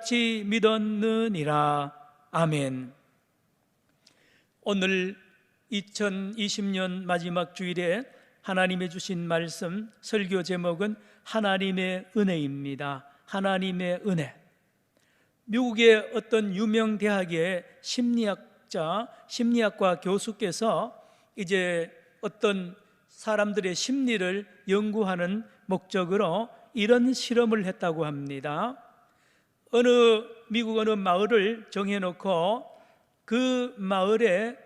같이 믿었느니라. 아멘. 오늘 2020년 마지막 주일에 하나님이 주신 말씀, 설교 제목은 하나님의 은혜입니다. 하나님의 은혜. 미국의 어떤 유명 대학의 심리학과 교수께서 이제 어떤 사람들의 심리를 연구하는 목적으로 이런 실험을 했다고 합니다. 미국 어느 마을을 정해놓고 그 마을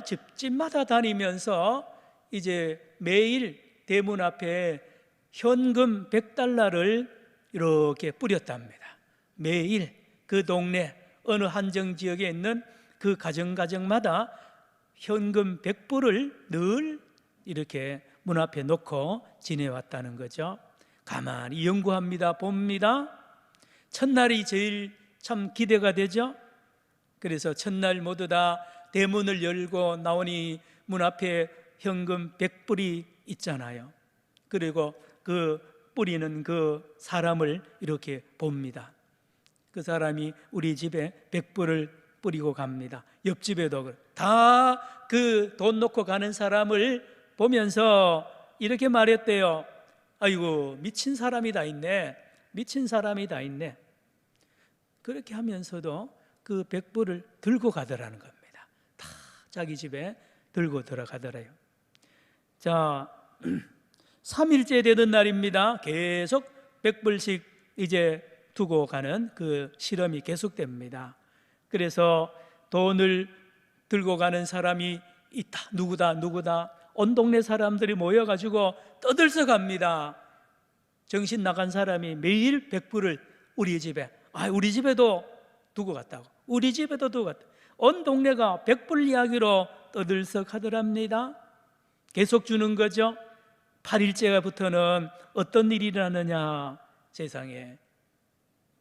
집집마다 다니면서 이제 매일 대문 앞에 현금 100달러를 이렇게 뿌렸답니다. 매일 그 동네 어느 한정 지역에 있는 그 가정마다 현금 100불을 늘 이렇게 문 앞에 놓고 지내왔다는 거죠. 가만히 연구합니다. 봅니다. 첫날이 제일 참 기대가 되죠. 그래서 첫날 모두 다 대문을 열고 나오니 문 앞에 현금 100불이 있잖아요. 그리고 그 뿌리는 그 사람을 이렇게 봅니다. 그 사람이 우리 집에 100불을 뿌리고 갑니다. 옆집에도 다 그 돈 놓고 가는 사람을 보면서 이렇게 말했대요. 아이고, 미친 사람이 다 있네. 미친 사람이 다 있네. 그렇게 하면서도 그 100불을 들고 가더라는 겁니다. 다 자기 집에 들고 들어가더래요. 자, 3일째 되던 날입니다. 계속 100불씩 이제 두고 가는 그 실험이 계속됩니다. 그래서 돈을 들고 가는 사람이 있다. 누구다. 온 동네 사람들이 모여가지고 떠들썩합니다. 정신 나간 사람이 매일 100불을 우리 집에도 두고 갔다고. 우리 집에도 두고 갔다. 온 동네가 100불 이야기로 떠들썩하더랍니다. 계속 주는 거죠. 8일째부터는 어떤 일이 일어나느냐. 세상에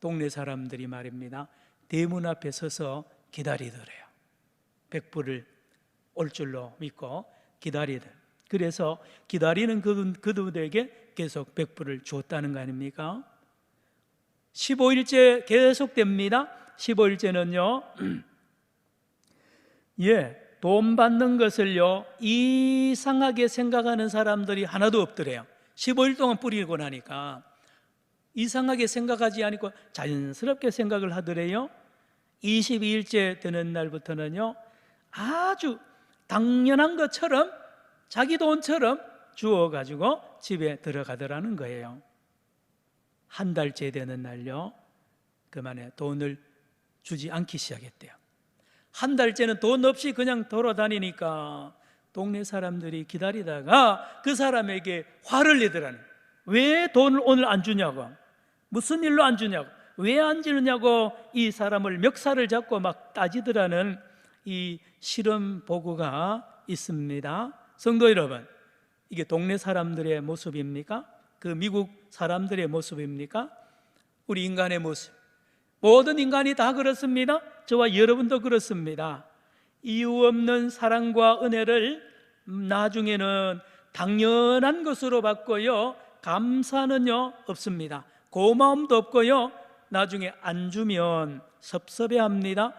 동네 사람들이 말입니다. 대문 앞에 서서 기다리더래요. 100불을 올 줄로 믿고 기다리더. 그래서 기다리는 그들에게 계속 100불을 주었다는 거 아닙니까? 15일째 계속됩니다. 15일째는요, 돈 받는 것을요 이상하게 생각하는 사람들이 하나도 없더래요. 15일 동안 뿌리고 나니까 이상하게 생각하지 않고 자연스럽게 생각을 하더래요. 22일째 되는 날부터는요, 아주 당연한 것처럼 자기 돈처럼 주워가지고 집에 들어가더라는 거예요. 한 달째 되는 날요, 그만에 돈을 주지 않기 시작했대요. 한 달째는 돈 없이 그냥 돌아다니니까 동네 사람들이 기다리다가 그 사람에게 화를 내더라는 거예요. 왜 돈을 오늘 안 주냐고, 무슨 일로 안 주냐고, 왜 안 주느냐고 이 사람을 멱살을 잡고 막 따지더라는 이 실험 보고가 있습니다. 성도 여러분, 이게 동네 사람들의 모습입니까? 그 미국 사람들의 모습입니까? 우리 인간의 모습, 모든 인간이 다 그렇습니다. 저와 여러분도 그렇습니다. 이유 없는 사랑과 은혜를 나중에는 당연한 것으로 받고요, 감사는요 없습니다. 고마움도 없고요, 나중에 안 주면 섭섭해합니다.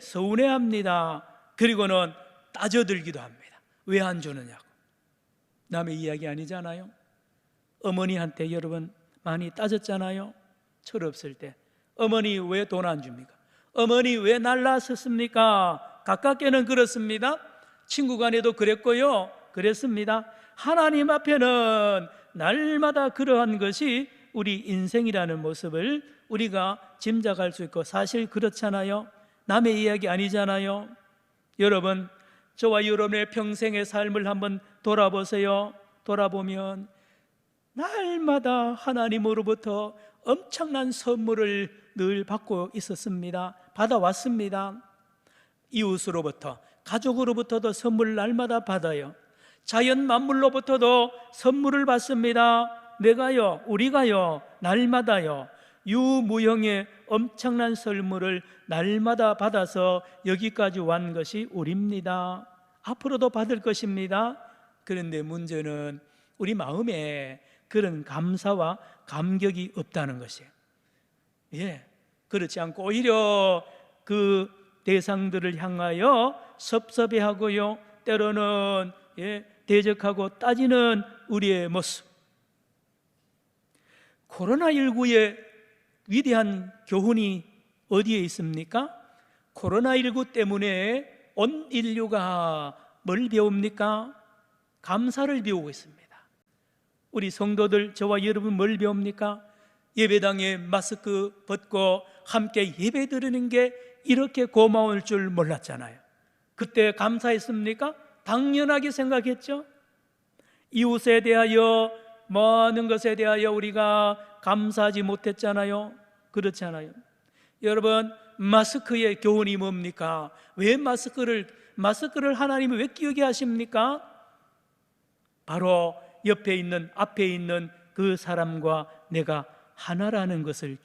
서운해합니다. 그리고는 따져들기도 합니다. 왜 안 주느냐고. 남의 이야기 아니잖아요. 어머니한테 여러분 많이 따졌잖아요. 철없을 때 어머니 왜 돈 안 줍니까? 어머니 왜 날라섰습니까? 가깝게는 그렇습니다. 친구 간에도 그랬고요, 그랬습니다. 하나님 앞에는 날마다 그러한 것이 우리 인생이라는 모습을 우리가 짐작할 수 있고, 사실 그렇잖아요. 남의 이야기 아니잖아요. 여러분, 저와 여러분의 평생의 삶을 한번 돌아보세요. 돌아보면 날마다 하나님으로부터 엄청난 선물을 늘 받고 있었습니다. 받아왔습니다. 이웃으로부터, 가족으로부터도 선물을 날마다 받아요. 자연 만물로부터도 선물을 받습니다. 우리가요 날마다요 유무형의 엄청난 선물을 날마다 받아서 여기까지 완 것이 우리입니다. 앞으로도 받을 것입니다. 그런데 문제는 우리 마음에 그런 감사와 감격이 없다는 것이에요. 그렇지 않고 오히려 그 대상들을 향하여 섭섭해하고요, 때로는 대적하고 따지는 우리의 모습. 코로나19의 위대한 교훈이 어디에 있습니까? 코로나19 때문에 온 인류가 뭘 배웁니까? 감사를 배우고 있습니다. 우리 성도들, 저와 여러분 뭘 배웁니까? 예배당에 마스크 벗고 함께 예배 드리는 게 이렇게 고마울 줄 몰랐잖아요. 그때 감사했습니까? 당연하게 생각했죠. 이웃에 대하여, 많은 것에 대하여 우리가 감사하지 못했잖아요. 그렇지 않아요? 여러분, 마스크의 교훈이 뭡니까? 왜 마스크를 하나님이 왜 끼우게 하십니까? 바로 옆에 있는, 앞에 있는 그 사람과 내가 하나라는 것을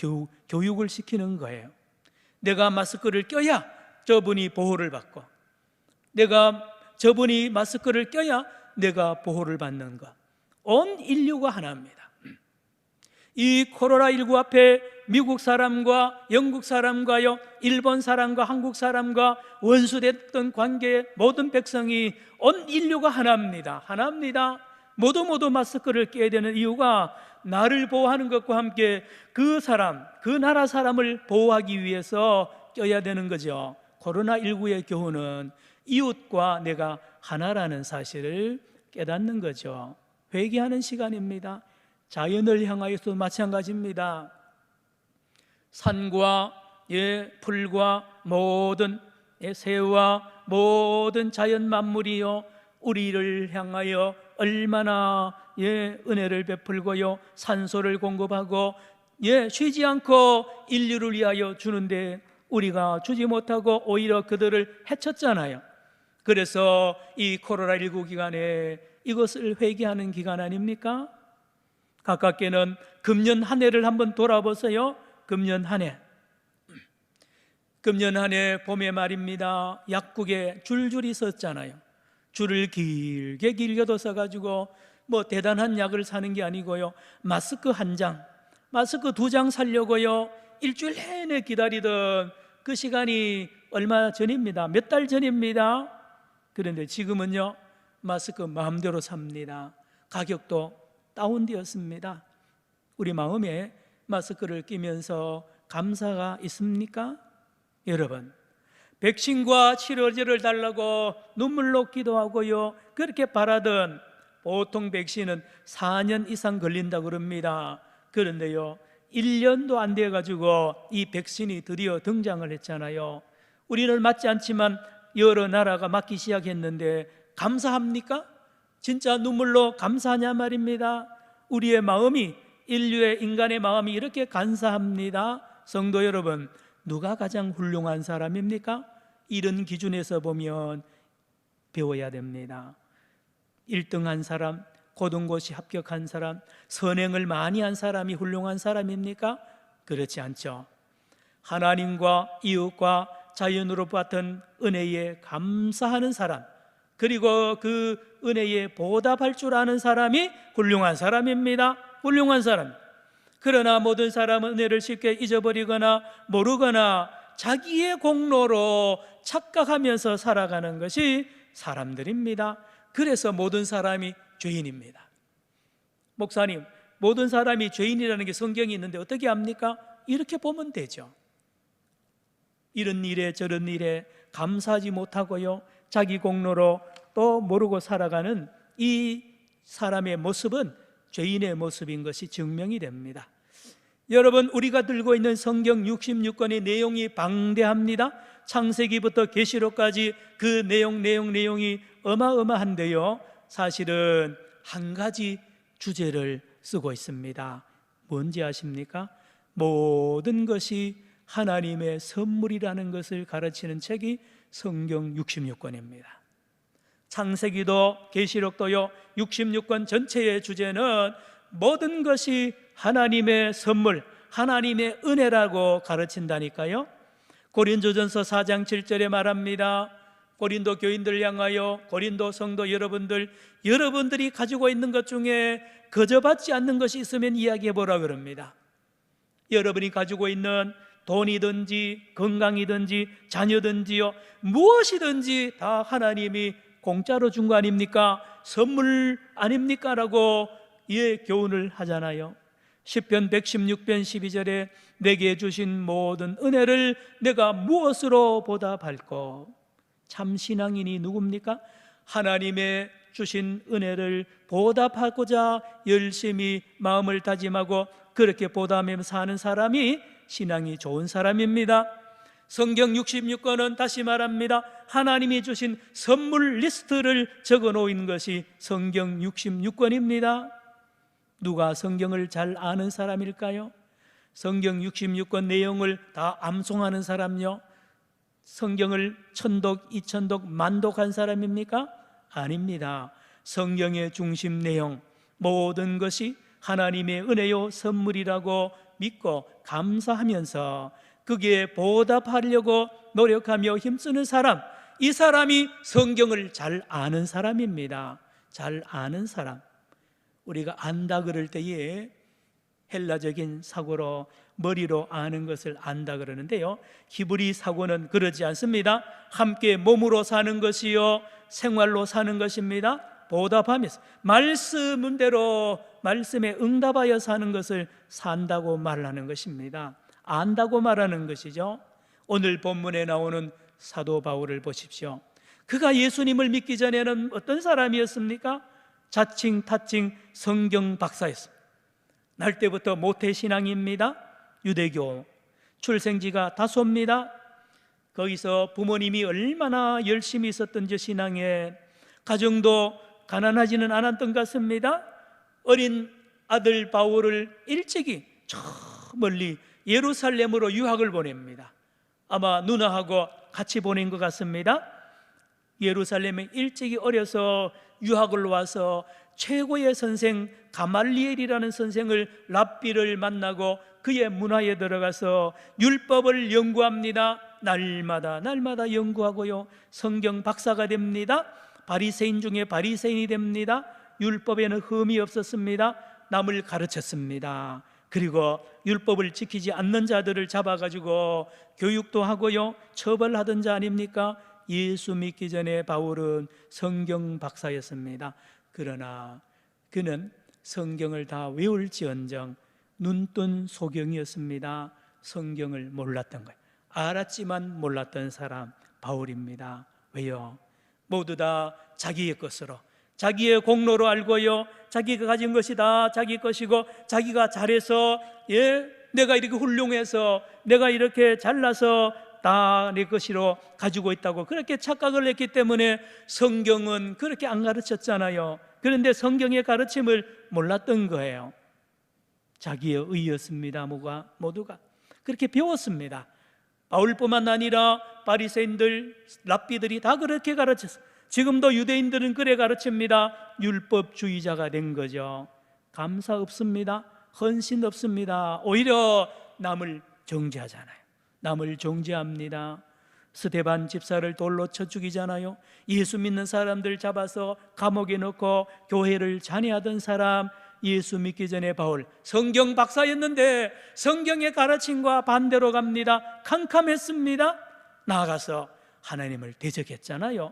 교육을 시키는 거예요. 내가 마스크를 껴야 저분이 보호를 받고, 저분이 마스크를 껴야 내가 보호를 받는 것. 온 인류가 하나입니다. 이 코로나19 앞에 미국 사람과 영국 사람과요, 일본 사람과 한국 사람과 원수됐던 관계의 모든 백성이, 온 인류가 하나입니다. 하나입니다. 모두 마스크를 껴야 되는 이유가 나를 보호하는 것과 함께 그 사람, 그 나라 사람을 보호하기 위해서 껴야 되는 거죠. 코로나19의 교훈은 이웃과 내가 하나라는 사실을 깨닫는 거죠. 회개하는 시간입니다. 자연을 향하여서 마찬가지입니다. 산과 풀과 모든 새와 모든 자연 만물이요, 우리를 향하여 얼마나 은혜를 베풀고요, 산소를 공급하고 쉬지 않고 인류를 위하여 주는데 우리가 주지 못하고 오히려 그들을 해쳤잖아요. 그래서 이 코로나19 기간에 이것을 회개하는 기간 아닙니까? 가깝게는 금년 한 해를 한번 돌아보세요. 금년 한 해 봄에 말입니다. 약국에 줄줄이 섰잖아요. 줄을 길게 둬서 뭐 대단한 약을 사는 게 아니고요, 마스크 한 장, 마스크 2장 사려고요, 일주일 내내 기다리던 그 시간이 얼마 전입니다. 몇 달 전입니다. 그런데 지금은요, 마스크 마음대로 삽니다. 가격도 다운되었습니다. 우리 마음에 마스크를 끼면서 감사가 있습니까? 여러분, 백신과 치료제를 달라고 눈물로 기도하고요, 그렇게 바라던, 보통 백신은 4년 이상 걸린다고 그럽니다. 그런데요, 1년도 안 돼가지고 이 백신이 드디어 등장을 했잖아요. 우리는 맞지 않지만 여러 나라가 맞기 시작했는데 감사합니까? 진짜 눈물로 감사하냐 말입니다. 우리의 마음이, 인류의, 인간의 마음이 이렇게 간사합니다. 성도 여러분, 누가 가장 훌륭한 사람입니까? 이런 기준에서 보면 배워야 됩니다. 1등한 사람, 고등고시 합격한 사람, 선행을 많이 한 사람이 훌륭한 사람입니까? 그렇지 않죠. 하나님과 이웃과 자연으로 받은 은혜에 감사하는 사람, 그리고 그 은혜에 보답할 줄 아는 사람이 훌륭한 사람입니다. 훌륭한 사람. 그러나 모든 사람은 은혜를 쉽게 잊어버리거나 모르거나 자기의 공로로 착각하면서 살아가는 것이 사람들입니다. 그래서 모든 사람이 죄인입니다. 목사님, 모든 사람이 죄인이라는 게 성경이 있는데 어떻게 합니까? 이렇게 보면 되죠. 이런 일에 저런 일에 감사하지 못하고요, 자기 공로로 또 모르고 살아가는 이 사람의 모습은 죄인의 모습인 것이 증명이 됩니다. 여러분, 우리가 들고 있는 성경 66권의 내용이 방대합니다. 창세기부터 계시록까지 그 내용이 어마어마한데요, 사실은 한 가지 주제를 쓰고 있습니다. 뭔지 아십니까? 모든 것이 하나님의 선물이라는 것을 가르치는 책이 성경 66권입니다. 창세기도 계시록도요, 66권 전체의 주제는 모든 것이 하나님의 선물, 하나님의 은혜라고 가르친다니까요. 고린도전서 4장 7절에 말합니다. 고린도 교인들 향하여, 고린도 성도 여러분들이 가지고 있는 것 중에 거저받지 않는 것이 있으면 이야기해 보라 그럽니다. 여러분이 가지고 있는 돈이든지 건강이든지 자녀든지요, 무엇이든지 다 하나님이 공짜로 준 거 아닙니까? 선물 아닙니까? 라고 교훈을 하잖아요. 시편 116편 12절에 내게 주신 모든 은혜를 내가 무엇으로 보답할꼬? 참 신앙인이 누굽니까? 하나님의 주신 은혜를 보답하고자 열심히 마음을 다짐하고 그렇게 보답하며 사는 사람이 신앙이 좋은 사람입니다. 성경 66권은 다시 말합니다. 하나님이 주신 선물 리스트를 적어 놓은 것이 성경 66권입니다. 누가 성경을 잘 아는 사람일까요? 성경 66권 내용을 다 암송하는 사람요? 성경을 천독, 이천독, 만독한 사람입니까? 아닙니다. 성경의 중심 내용, 모든 것이 하나님의 은혜요 선물이라고 믿고 감사하면서 그게 보답하려고 노력하며 힘쓰는 사람, 이 사람이 성경을 잘 아는 사람입니다. 잘 아는 사람. 우리가 안다 그럴 때에 헬라적인 사고로 머리로 아는 것을 안다 그러는데요, 히브리 사고는 그러지 않습니다. 함께 몸으로 사는 것이요 생활로 사는 것입니다. 보답하면서 말씀대로 말씀에 응답하여 사는 것을 산다고 말하는 것입니다. 안다고 말하는 것이죠. 오늘 본문에 나오는 사도 바울을 보십시오. 그가 예수님을 믿기 전에는 어떤 사람이었습니까? 자칭 타칭 성경 박사였습니다. 날 때부터 모태신앙입니다. 유대교, 출생지가 다소입니다. 거기서 부모님이 얼마나 열심히 있었던지 신앙에, 가정도 가난하지는 않았던 것 같습니다. 어린 아들 바울을 일찍이 저 멀리 예루살렘으로 유학을 보냅니다. 아마 누나하고 같이 보낸 것 같습니다. 예루살렘에 일찍이 어려서 유학을 와서 최고의 선생 가말리엘이라는 선생을, 랍비를 만나고 그의 문화에 들어가서 율법을 연구합니다. 날마다 연구하고요, 성경 박사가 됩니다. 바리새인 중에 바리새인이 됩니다. 율법에는 흠이 없었습니다. 남을 가르쳤습니다. 그리고 율법을 지키지 않는 자들을 잡아가지고 교육도 하고요, 처벌하던 자 아닙니까? 예수 믿기 전에 바울은 성경 박사였습니다. 그러나 그는 성경을 다 외울지언정 눈뜬 소경이었습니다. 성경을 몰랐던 거예요. 알았지만 몰랐던 사람 바울입니다. 왜요? 모두 다 자기의 것으로, 자기의 공로로 알고요, 자기가 가진 것이 다 자기 것이고, 자기가 잘해서, 내가 이렇게 훌륭해서, 내가 이렇게 잘나서 다 내 것으로 가지고 있다고 그렇게 착각을 했기 때문에 성경은 그렇게 안 가르쳤잖아요. 그런데 성경의 가르침을 몰랐던 거예요. 자기의 의였습니다. 모두가 그렇게 배웠습니다. 바울뿐만 아니라 바리새인들, 랍비들이 다 그렇게 가르쳤어요. 지금도 유대인들은 그래 가르칩니다. 율법주의자가 된 거죠. 감사 없습니다. 헌신 없습니다. 오히려 남을 정죄하잖아요. 남을 정죄합니다. 스데반 집사를 돌로 쳐 죽이잖아요. 예수 믿는 사람들 잡아서 감옥에 넣고 교회를 잔해하던 사람, 예수 믿기 전에 바울 성경 박사였는데 성경의 가르침과 반대로 갑니다. 캄캄했습니다. 나아가서 하나님을 대적했잖아요.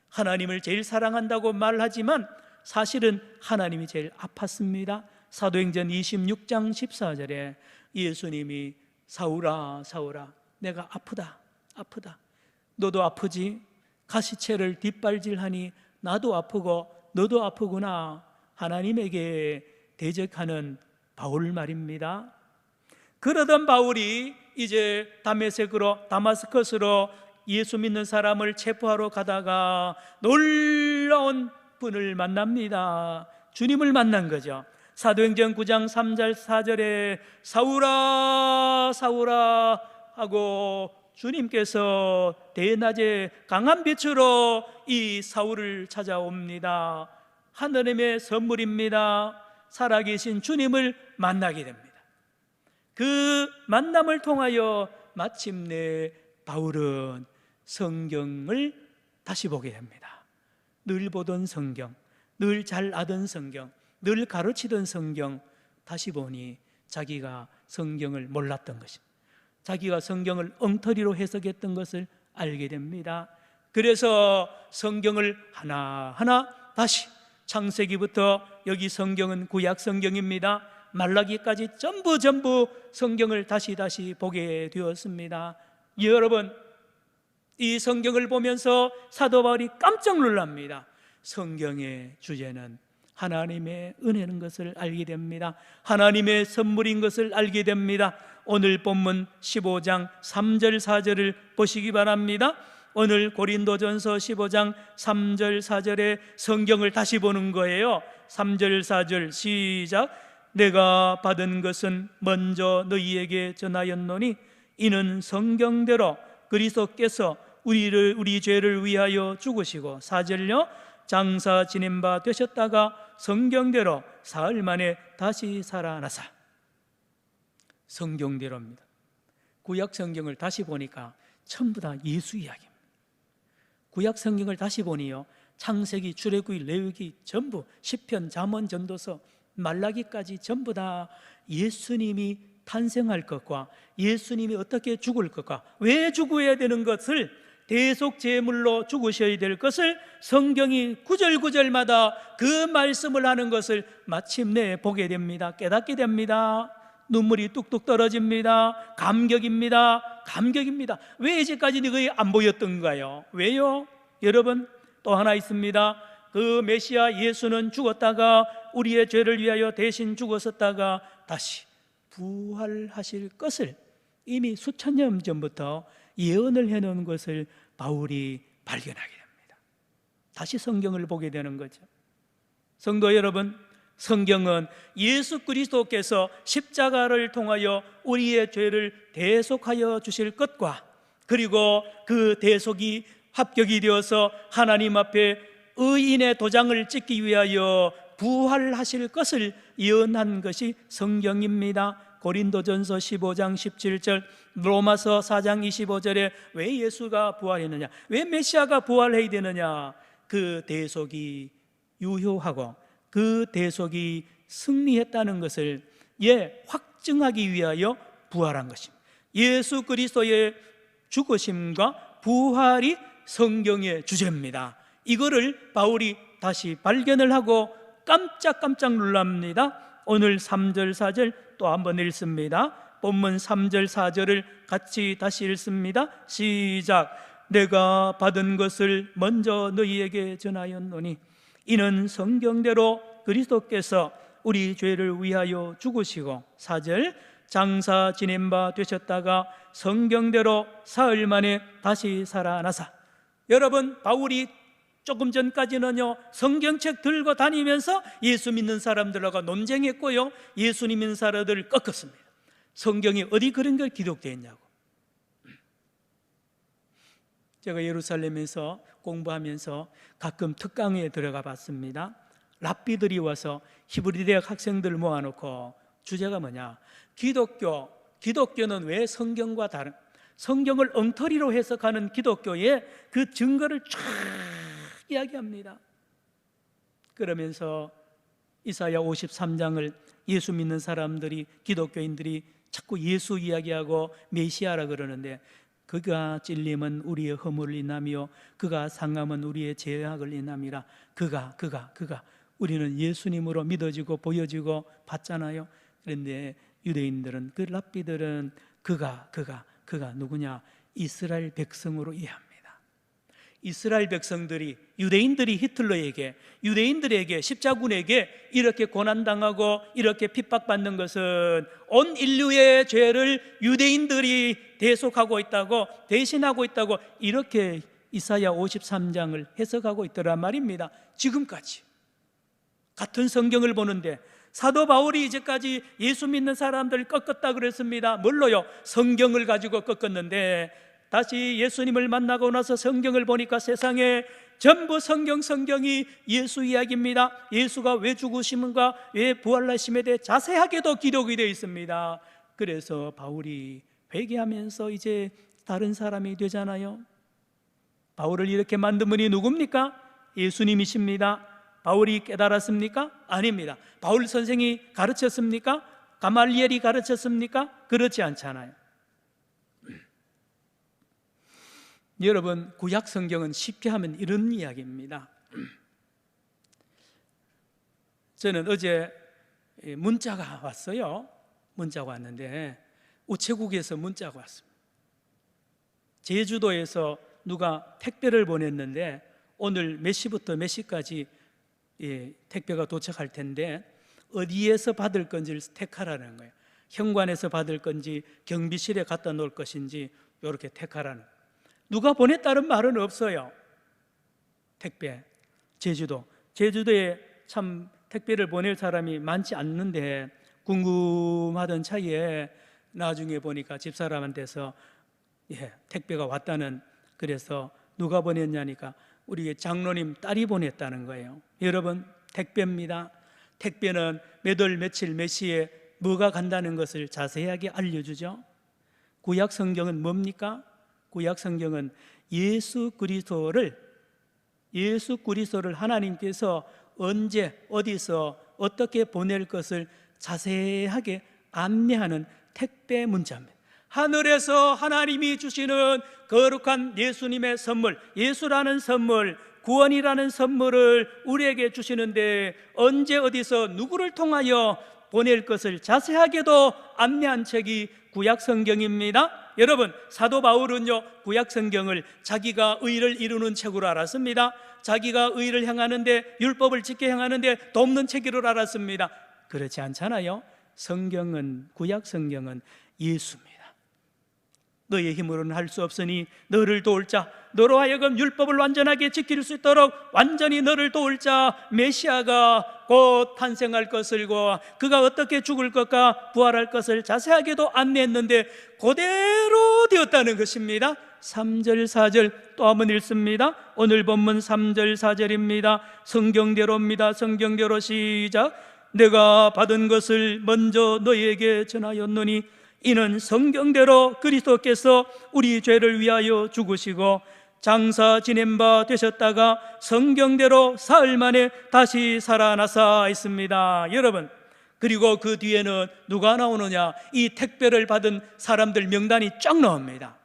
하나님을 제일 사랑한다고 말하지만 사실은 하나님이 제일 아팠습니다. 사도행전 26장 14절에 예수님이 사울아 사울아 내가 아프다 너도 아프지? 가시체를 뒷발질하니 나도 아프고 너도 아프구나. 하나님에게 대적하는 바울 말입니다. 그러던 바울이 이제 다마스커스로 예수 믿는 사람을 체포하러 가다가 놀라운 분을 만납니다. 주님을 만난 거죠. 사도행전 9장 3절 4절에 사울아 사울아 하고 주님께서 대낮에 강한 빛으로 이 사울을 찾아옵니다. 하나님의 선물입니다. 살아계신 주님을 만나게 됩니다. 그 만남을 통하여 마침내 바울은 성경을 다시 보게 됩니다. 늘 보던 성경, 늘 잘 아던 성경, 늘 가르치던 성경 다시 보니 자기가 성경을 몰랐던 것입니다. 자기가 성경을 엉터리로 해석했던 것을 알게 됩니다. 그래서 성경을 하나하나 다시, 창세기부터, 여기 성경은 구약 성경입니다, 말라기까지 전부 성경을 다시 보게 되었습니다. 여러분, 이 성경을 보면서 사도 바울이 깜짝 놀랍니다. 성경의 주제는 하나님의 은혜인 것을 알게 됩니다. 하나님의 선물인 것을 알게 됩니다. 오늘 본문 15장 3절 4절을 보시기 바랍니다. 오늘 고린도전서 15장 3절 4절에 성경을 다시 보는 거예요. 3절 4절 시작. 내가 받은 것은 먼저 너희에게 전하였노니 이는 성경대로 그리스도께서 우리 죄를 위하여 죽으시고, 4절요, 장사 지낸 바 되셨다가 성경대로 사흘 만에 다시 살아나사. 성경대로입니다. 구약 성경을 다시 보니까 전부 다 예수 이야기입니다. 구약 성경을 다시 보니요, 창세기, 출애굽기, 레위기 전부, 시편, 잠언, 전도서, 말라기까지 전부 다 예수님이 탄생할 것과 예수님이 어떻게 죽을 것과 왜 죽어야 되는 것을, 대속 제물로 죽으셔야 될 것을 성경이 구절구절마다 그 말씀을 하는 것을 마침내 보게 됩니다. 깨닫게 됩니다. 눈물이 뚝뚝 떨어집니다. 감격입니다. 왜 이제까지 그게 안 보였던가요? 왜요? 여러분, 또 하나 있습니다. 그 메시아 예수는 죽었다가 우리의 죄를 위하여 대신 죽었었다가 다시 부활하실 것을 이미 수천 년 전부터 예언을 해놓은 것을 바울이 발견하게 됩니다. 다시 성경을 보게 되는 거죠. 성도 여러분, 성경은 예수 그리스도께서 십자가를 통하여 우리의 죄를 대속하여 주실 것과, 그리고 그 대속이 합격이 되어서 하나님 앞에 의인의 도장을 찍기 위하여 부활하실 것을 예언한 것이 성경입니다. 고린도전서 15장 17절, 로마서 4장 25절에 왜 예수가 부활했느냐, 왜 메시아가 부활해야 되느냐, 그 대속이 유효하고 그 대속이 승리했다는 것을 확증하기 위하여 부활한 것입니다. 예수 그리스도의 죽으심과 부활이 성경의 주제입니다. 이거를 바울이 다시 발견을 하고 깜짝 놀랍니다. 오늘 3절 4절 또 한번 읽습니다. 본문 3절 4절을 같이 다시 읽습니다. 시작. 내가 받은 것을 먼저 너희에게 전하였노니 이는 성경대로 그리스도께서 우리 죄를 위하여 죽으시고, 4절, 장사 지낸 바 되셨다가 성경대로 사흘 만에 다시 살아나사. 여러분, 바울이 조금 전까지는요, 성경책 들고 다니면서 예수 믿는 사람들하고 논쟁했고요, 예수님 믿는 사람들을 꺾었습니다. 성경이 어디 그런 걸 기록되어 있냐고. 제가 예루살렘에서 공부하면서 가끔 특강에 들어가 봤습니다. 랍비들이 와서 히브리 대학 학생들을 모아놓고 주제가 뭐냐, 기독교는 왜 성경과 다른, 성경을 엉터리로 해석하는 기독교의 그 증거를 쫙 이야기합니다. 그러면서 이사야 53장을 예수 믿는 사람들이, 기독교인들이 자꾸 예수 이야기하고 메시아라 그러는데, 그가 찔림은 우리의 허물을 인하며 그가 상함은 우리의 죄악을 인함이라. 그가 우리는 예수님으로 믿어지고 보여지고 봤잖아요. 그런데 유대인들은, 그 랍비들은 그가 누구냐, 이스라엘 백성으로 이해합니다. 이스라엘 백성들이, 유대인들이 유대인들에게, 십자군에게 이렇게 고난당하고 이렇게 핍박받는 것은 온 인류의 죄를 유대인들이 대속하고 있다고, 대신하고 있다고, 이렇게 이사야 53장을 해석하고 있더란 말입니다. 지금까지 같은 성경을 보는데 사도 바울이 이제까지 예수 믿는 사람들 꺾었다 그랬습니다. 뭘로요? 성경을 가지고 꺾었는데, 다시 예수님을 만나고 나서 성경을 보니까 세상에 전부 성경이 예수 이야기입니다. 예수가 왜 죽으시는가, 왜 부활하심에 대해 자세하게도 기록이 되어 있습니다. 그래서 바울이 회개하면서 이제 다른 사람이 되잖아요. 바울을 이렇게 만든 분이 누굽니까? 예수님이십니다. 바울이 깨달았습니까? 아닙니다. 바울 선생이 가르쳤습니까? 가말리엘이 가르쳤습니까? 그렇지 않잖아요. 여러분, 구약 성경은 쉽게 하면 이런 이야기입니다. 저는 어제 문자가 왔어요. 문자가 왔는데 우체국에서 문자가 왔습니다. 제주도에서 누가 택배를 보냈는데 오늘 몇 시부터 몇 시까지 택배가 도착할 텐데 어디에서 받을 건지를 택하라는 거예요. 현관에서 받을 건지 경비실에 갖다 놓을 것인지 이렇게 택하라는 거예요. 누가 보냈다는 말은 없어요. 택배, 제주도에 참 택배를 보낼 사람이 많지 않는데 궁금하던 차이에 나중에 보니까 집사람한테서 택배가 왔다는, 그래서 누가 보냈냐니까 우리 장로님 딸이 보냈다는 거예요. 여러분, 택배입니다. 택배는 몇 월 며칠 몇 시에 뭐가 간다는 것을 자세하게 알려주죠. 구약 성경은 뭡니까? 구약 성경은 예수 그리스도를 하나님께서 언제 어디서 어떻게 보낼 것을 자세하게 안내하는 택배 문자입니다. 하늘에서 하나님이 주시는 거룩한 예수님의 선물, 예수라는 선물, 구원이라는 선물을 우리에게 주시는데 언제 어디서 누구를 통하여 보낼 것을 자세하게도 안내한 책이 구약 성경입니다. 여러분, 사도 바울은요, 구약 성경을 자기가 의를 이루는 책으로 알았습니다. 자기가 의를 행하는데, 율법을 지켜 행하는데 돕는 책으로 알았습니다. 그렇지 않잖아요. 구약 성경은 예수입니다. 너의 힘으로는 할 수 없으니 너를 도울 자, 너로 하여금 율법을 완전하게 지킬 수 있도록 완전히 너를 도울 자 메시아가 곧 탄생할 것을과 그가 어떻게 죽을 것과 부활할 것을 자세하게도 안내했는데 그대로 되었다는 것입니다. 3절 4절 또 한번 읽습니다. 오늘 본문 3절 4절입니다. 성경대로입니다. 성경대로 시작. 내가 받은 것을 먼저 너희에게 전하였노니 이는 성경대로 그리스도께서 우리 죄를 위하여 죽으시고 장사 지낸 바 되셨다가 성경대로 사흘 만에 다시 살아나사 있습니다. 여러분, 그리고 그 뒤에는 누가 나오느냐? 이 택배를 받은 사람들 명단이 쫙 나옵니다.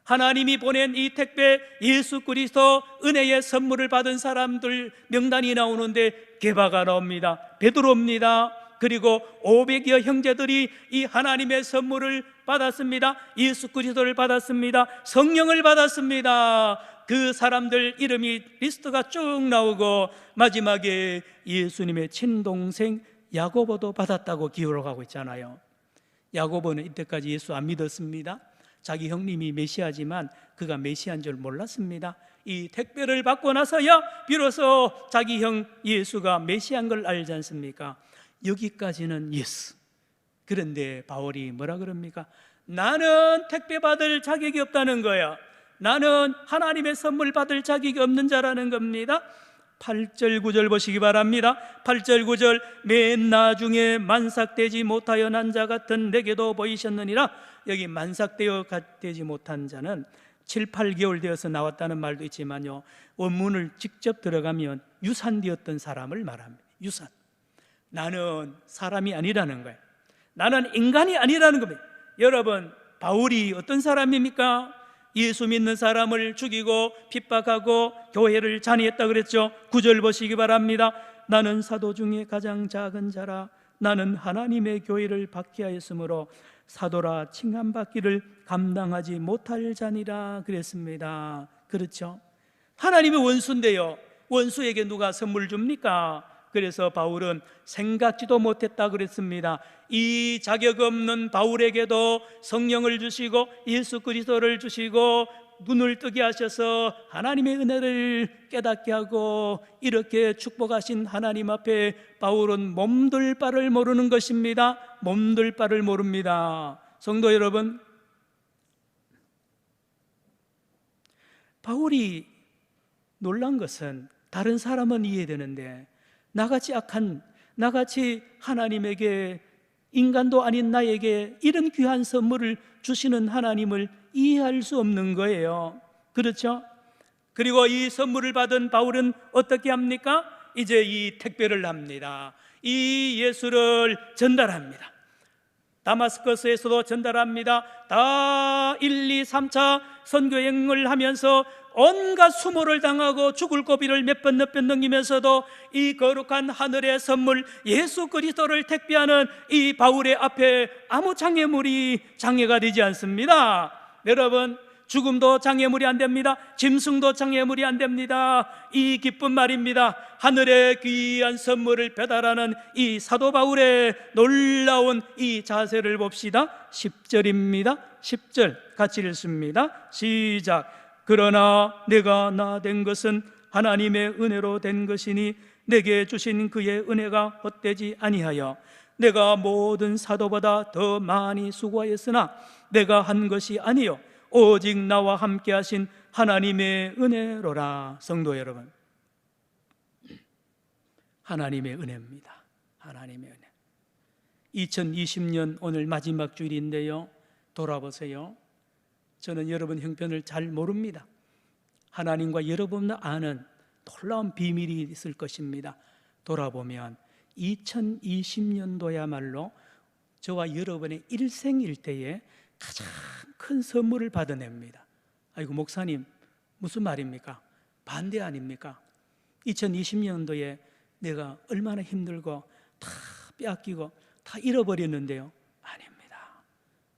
하나님이 보낸 이 택배, 예수 그리스도 은혜의 선물을 받은 사람들 명단이 나오는데 게바가 나옵니다. 베드로입니다. 그리고 500여 형제들이 이 하나님의 선물을 받았습니다. 예수 그리스도를 받았습니다. 성령을 받았습니다. 그 사람들 이름이 리스트가 쭉 나오고 마지막에 예수님의 친동생 야고보도 받았다고 기록하고 있잖아요. 야고보는 이때까지 예수 안 믿었습니다. 자기 형님이 메시아지만 그가 메시아인 줄 몰랐습니다. 이 택배를 받고 나서야 비로소 자기 형 예수가 메시아인 걸 알지 않습니까? 여기까지는 예수. 그런데 바울이 뭐라 그럽니까? 나는 택배 받을 자격이 없다는 거야. 나는 하나님의 선물 받을 자격이 없는 자라는 겁니다. 8절 9절 보시기 바랍니다. 8절 9절 맨 나중에 만삭되지 못하여 난 자 같은 내게도 보이셨느니라. 여기 만삭되어 되지 못한 자는 7, 8개월 되어서 나왔다는 말도 있지만요, 원문을 직접 들어가면 유산되었던 사람을 말합니다. 유산. 나는 사람이 아니라는 거예요. 나는 인간이 아니라는 겁니다. 여러분, 바울이 어떤 사람입니까? 예수 믿는 사람을 죽이고 핍박하고 교회를 잔해했다 그랬죠. 9절 보시기 바랍니다. 나는 사도 중에 가장 작은 자라. 나는 하나님의 교회를 박해하였으므로 사도라 칭함받기를 감당하지 못할 자니라 그랬습니다. 그렇죠? 하나님의 원수인데요, 원수에게 누가 선물 줍니까? 그래서 바울은 생각지도 못했다 그랬습니다. 이 자격 없는 바울에게도 성령을 주시고 예수 그리스도를 주시고 눈을 뜨게 하셔서 하나님의 은혜를 깨닫게 하고 이렇게 축복하신 하나님 앞에 바울은 몸둘 바를 모르는 것입니다. 몸둘 바를 모릅니다. 성도 여러분, 바울이 놀란 것은 다른 사람은 이해되는데 나같이 악한, 나같이 하나님에게, 인간도 아닌 나에게 이런 귀한 선물을 주시는 하나님을 이해할 수 없는 거예요. 그렇죠? 그리고 이 선물을 받은 바울은 어떻게 합니까? 이제 이 택배를 합니다. 이 예수를 전달합니다. 다마스커스에서도 전달합니다. 다 1, 2, 3차 선교행을 하면서 온갖 수모를 당하고 죽을 고비를 몇 번 넘기면서도 이 거룩한 하늘의 선물 예수 그리스도를 택배하는 이 바울의 앞에 아무 장애가 되지 않습니다. 여러분, 죽음도 장애물이 안 됩니다. 짐승도 장애물이 안 됩니다. 이 기쁜 말입니다. 하늘의 귀한 선물을 배달하는 이 사도 바울의 놀라운 이 자세를 봅시다. 10절입니다. 10절 같이 읽습니다. 시작. 그러나 내가 나 된 것은 하나님의 은혜로 된 것이니 내게 주신 그의 은혜가 헛되지 아니하여 내가 모든 사도보다 더 많이 수고하였으나 내가 한 것이 아니요 오직 나와 함께 하신 하나님의 은혜로라. 성도 여러분, 하나님의 은혜입니다. 하나님의 은혜. 2020년 오늘 마지막 주일인데요, 돌아보세요. 저는 여러분 형편을 잘 모릅니다. 하나님과 여러분을 아는 놀라운 비밀이 있을 것입니다. 돌아보면 2020년도야말로 저와 여러분의 일생일대에 가장 큰 선물을 받아냅니다. 아이고 목사님, 무슨 말입니까? 반대 아닙니까? 2020년도에 내가 얼마나 힘들고 다 빼앗기고 다 잃어버렸는데요. 아닙니다.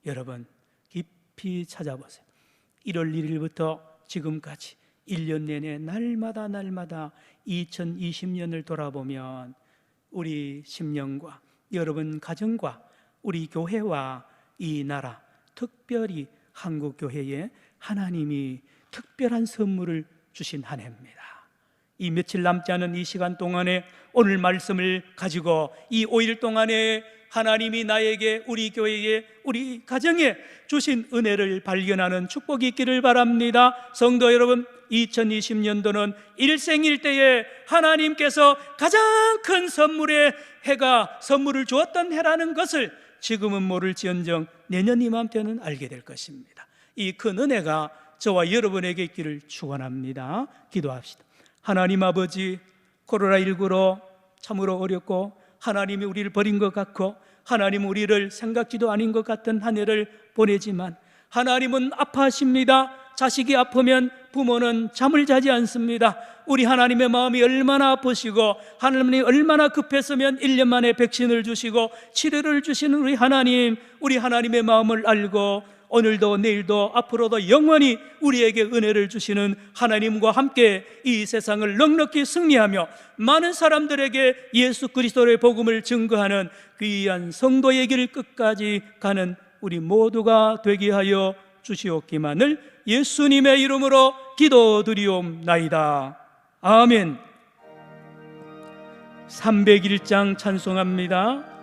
여러분 깊이 찾아보세요. 1월 1일부터 지금까지 1년 내내 날마다 2020년을 돌아보면 우리 심령과 여러분 가정과 우리 교회와 이 나라, 특별히 한국교회에 하나님이 특별한 선물을 주신 한 해입니다. 이 며칠 남지 않은 이 시간 동안에 오늘 말씀을 가지고 이 5일 동안에 하나님이 나에게, 우리 교회에, 우리 가정에 주신 은혜를 발견하는 축복이 있기를 바랍니다. 성도 여러분, 2020년도는 일생일대에 하나님께서 가장 큰 선물의 해가 선물을 주었던 해라는 것을 지금은 모를지언정 내년 이맘때는 알게 될 것입니다. 이 큰 은혜가 저와 여러분에게 있기를 축원합니다. 기도합시다. 하나님 아버지, 코로나19로 참으로 어렵고 하나님이 우리를 버린 것 같고 하나님 우리를 생각지도 않은 것 같은 한 해를 보내지만 하나님은 아파하십니다. 자식이 아프면 부모는 잠을 자지 않습니다. 우리 하나님의 마음이 얼마나 아프시고 하나님이 얼마나 급했으면 1년 만에 백신을 주시고 치료를 주시는 우리 하나님의 마음을 알고 오늘도 내일도 앞으로도 영원히 우리에게 은혜를 주시는 하나님과 함께 이 세상을 넉넉히 승리하며 많은 사람들에게 예수 그리스도의 복음을 증거하는 귀한 성도의 길 끝까지 가는 우리 모두가 되게 하여 주시옵기만을 예수님의 이름으로 기도드리옵나이다. 아멘. 301장 찬송합니다.